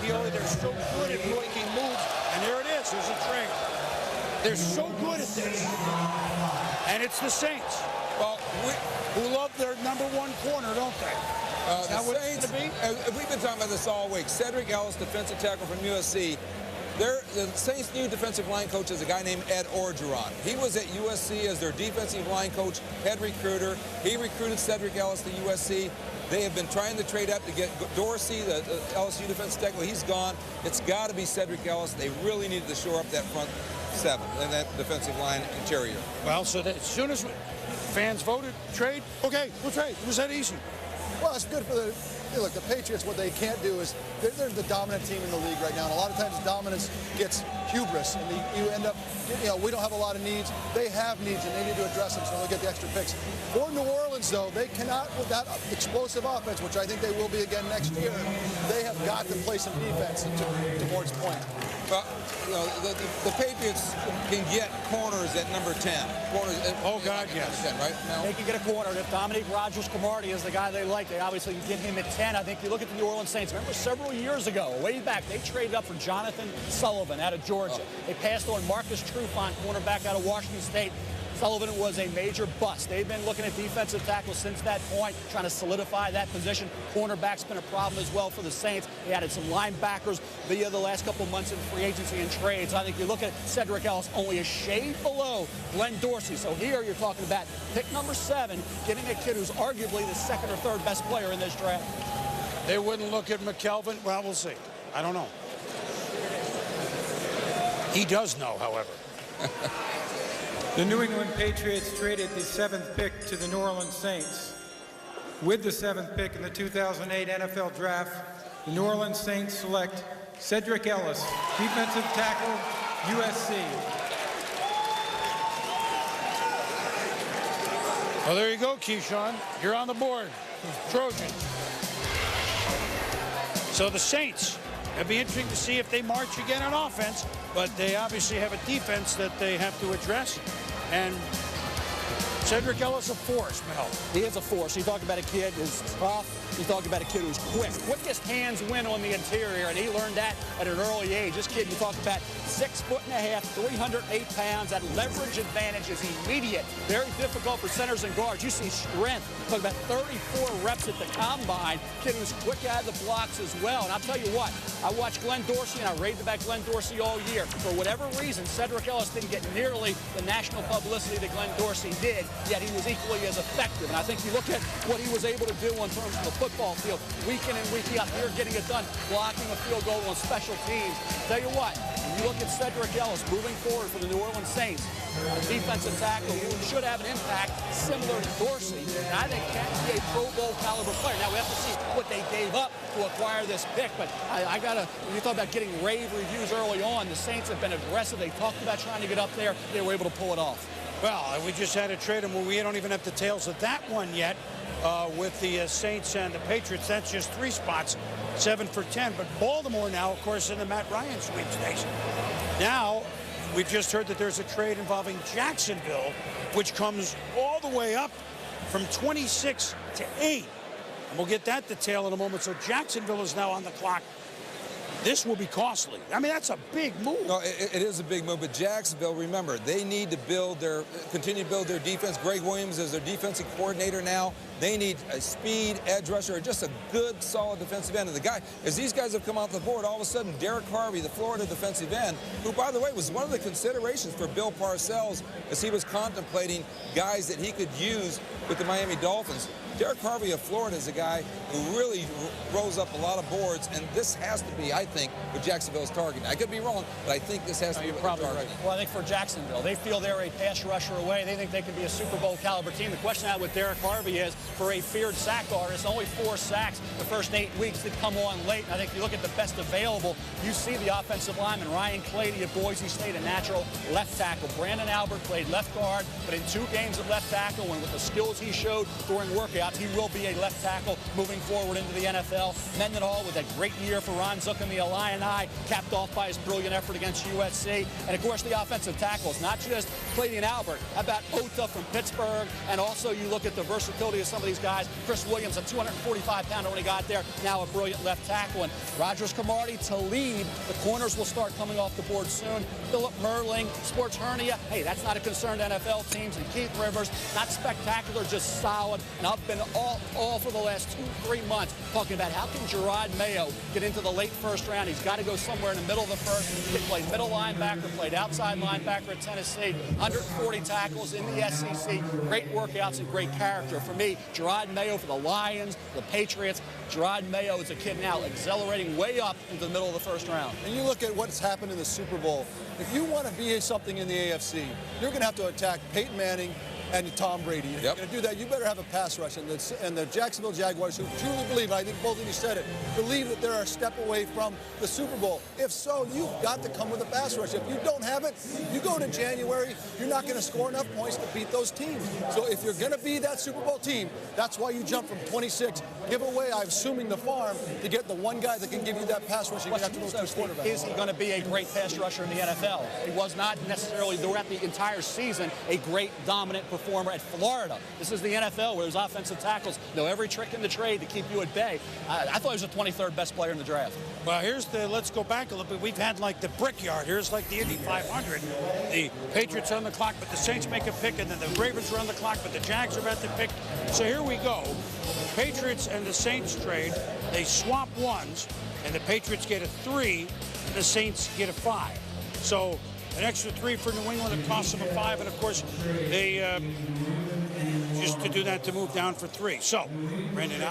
Pioli, they're so good at making moves, and there it is. There's a trade. They're so good at this, and it's the Saints. Well, who love their #1 corner, don't they? The Saints, we've been talking about this all week. Sedrick Ellis, defensive tackle from USC. The Saints' new defensive line coach is a guy named Ed Orgeron. He was at USC as their defensive line coach, head recruiter. He recruited Sedrick Ellis to USC. They have been trying to trade up to get Dorsey, the LSU defensive tackle. He's gone. It's got to be Sedrick Ellis. They really needed to shore up that front seven and that defensive line interior. Well, so that as soon as fans voted trade, okay, we'll trade. It was that easy. Well, it's good for the look. The Patriots, what they can't do is they're the dominant team in the league right now, and a lot of times dominance gets hubris, and you end up, we don't have a lot of needs. They have needs, and they need to address them, so they'll get the extra picks. For New Orleans, though, they cannot, with that explosive offense, which I think they will be again next year, they have got to play some defense to Ward's point. Well, the Patriots can get corners at number 10. Corners. Oh, God, yes. 10, right? No. They can get a corner. If Dominique Rodgers-Cromartie is the guy they like, they obviously can get him at 10. I think you look at the New Orleans Saints. Remember several years ago, way back, they traded up for Jonathan Sullivan out of Georgia. They passed on Marcus Trufant, cornerback out of Washington State. Sullivan was a major bust. They've been looking at defensive tackles since that point, trying to solidify that position. Cornerback's been a problem as well for the Saints. They added some linebackers via the last couple of months in free agency and trades. I think you look at Sedrick Ellis, only a shade below Glenn Dorsey. So here you're talking about pick number 7, getting a kid who's arguably the second or third best player in this draft. They wouldn't look at McKelvin. Well, we'll see. I don't know. He does know, however. The New England Patriots traded the 7th pick to the New Orleans Saints. With the 7th pick in the 2008 NFL Draft, the New Orleans Saints select Sedrick Ellis, defensive tackle, USC. Well, there you go, Keyshawn. You're on the board. Trojan. So the Saints, it'll be interesting to see if they march again on offense, but they obviously have a defense that they have to address. And Sedrick Ellis, a force, Mel. He is a force. You talk about a kid who's tough. You talk about a kid who's quick. Quickest hands win on the interior, and he learned that at an early age. This kid, you talk about 6'1", 308 pounds. That leverage advantage is immediate. Very difficult for centers and guards. You see strength. You talk about 34 reps at the combine. Kid who's quick out of the blocks as well. And I'll tell you what, I watched Glenn Dorsey, and I raved about Glenn Dorsey all year. For whatever reason, Sedrick Ellis didn't get nearly the national publicity that Glenn Dorsey did, yet he was equally as effective. And I think you look at what he was able to do in terms of the football field, week in and week out, here getting it done, blocking a field goal on special teams. Tell you what, when you look at Sedrick Ellis moving forward for the New Orleans Saints, a defensive tackle who should have an impact similar to Dorsey, and I think can be a Pro Bowl caliber player. Now we have to see what they gave up to acquire this pick, but when you talk about getting rave reviews early on, the Saints have been aggressive. They talked about trying to get up there. They were able to pull it off. Well, we just had a trade him. We don't even have the tails of that one yet with the Saints and the Patriots. That's just 3 spots, 7 for 10. But Baltimore now, of course, in the Matt Ryan sweepstakes. Now, we've just heard that there's a trade involving Jacksonville, which comes all the way up from 26 to 8. And we'll get that detail in a moment. So Jacksonville is now on the clock. This will be costly. I mean, that's a big move. No, it is a big move, but Jacksonville, remember, they need to continue to build their defense. Greg Williams is their defensive coordinator now. They need a speed edge rusher, or just a good, solid defensive end. And the guy, as these guys have come off the board, all of a sudden, Derek Harvey, the Florida defensive end, who, by the way, was one of the considerations for Bill Parcells as he was contemplating guys that he could use with the Miami Dolphins. Derek Harvey of Florida is a guy who really rose up a lot of boards, and this has to be, I think, what Jacksonville's targeting. I could be wrong, but I think this has to be what they're targeting. Well, I think for Jacksonville, they feel they're a pass rusher away. They think they can be a Super Bowl caliber team. The question now with Derek Harvey is, for a feared sack artist, only 4 sacks the first 8 weeks did come on late. And I think if you look at the best available, you see the offensive lineman, Ryan Clady at Boise State, a natural left tackle. Brandon Albert played left guard, but in 2 games at left tackle, and with the skills he showed during workouts, breakouts. He will be a left tackle moving forward into the NFL. Mendenhall with a great year for Ron Zook and the Illini, capped off by his brilliant effort against USC. And, of course, the offensive tackles, not just Clayton Albert. How about Ota from Pittsburgh? And also you look at the versatility of some of these guys. Chris Williams, a 245-pounder when he got there, now a brilliant left tackle. And Rogers Cromartie to lead. The corners will start coming off the board soon. Philip Merling, sports hernia. Hey, that's not a concern to NFL teams. And Keith Rivers, not spectacular, just solid. And I've been all for the last 2-3 months talking about how can Gerard Mayo get into the late first round. He's got to go somewhere in the middle of the first. He played middle linebacker, played outside linebacker at Tennessee, 140 tackles in the SEC. Great workouts and great character. For me, Gerard Mayo for the Lions, the Patriots. Gerard Mayo is a kid now accelerating way up into the middle of the first round. And you look at what's happened in the Super Bowl. If you want to be something in the AFC, you're going to have to attack Peyton Manning and Tom Brady. If you're going to do that, you better have a pass rush. And the Jacksonville Jaguars, who truly believe, I think both of you said it, believe that they're a step away from the Super Bowl. If so, you've got to come with a pass rush. If you don't have it, you go to January, you're not going to score enough points to beat those teams. So if you're going to be that Super Bowl team, that's why you jump from 26, give away, I'm assuming, the farm to get the one guy that can give you that pass rush. You're going to have to move to quarterback. Is he going to be a great pass rusher in the NFL? He was not necessarily throughout the entire season a great dominant performer at Florida. This is the NFL where those offensive tackles know every trick in the trade to keep you at bay. I thought he was the 23rd best player in the draft. Well, let's go back a little bit. We've had like the Brickyard. Here's like the Indy 500. The Patriots are on the clock, but the Saints make a pick, and then the Ravens are on the clock, but the Jags are about to pick. So here we go. Patriots and the Saints trade. They swap ones, and the Patriots get a 3, and the Saints get a 5. So an extra 3 for New England. It costs them a 5, and of course they just to do that to move down for 3. So Brandon out.